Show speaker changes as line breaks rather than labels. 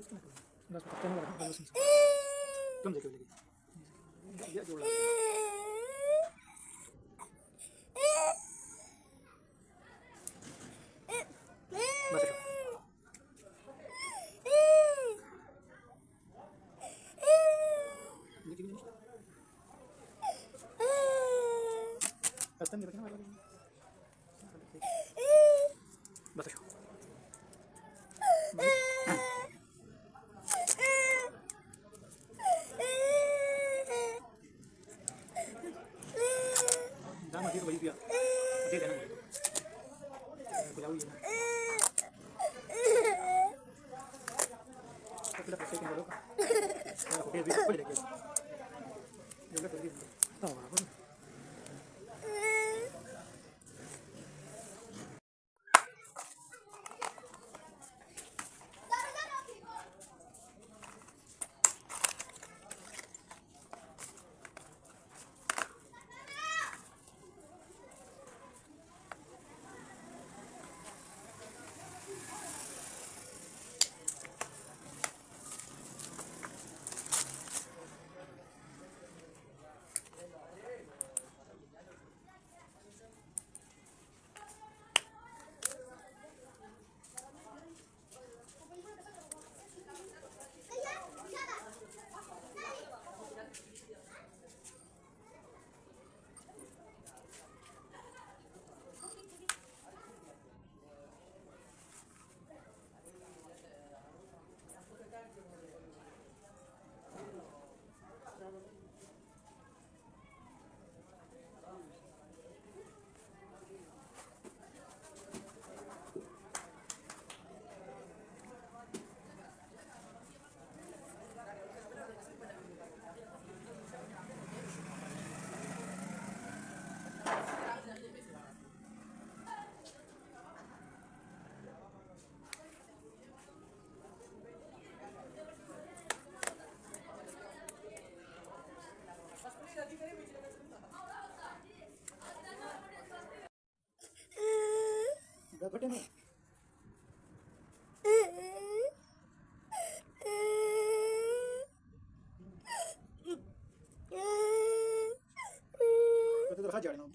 बस पत्ते में रखो बस तुम देखो लगी ये जोड़ बस बस नहीं रखना बस jangan mati bayi dia mati dah aku jauh ya aku dah pasal tinggal lupa aku dia boleh lagi juga pergi tahu apa घटे में तो खा जाना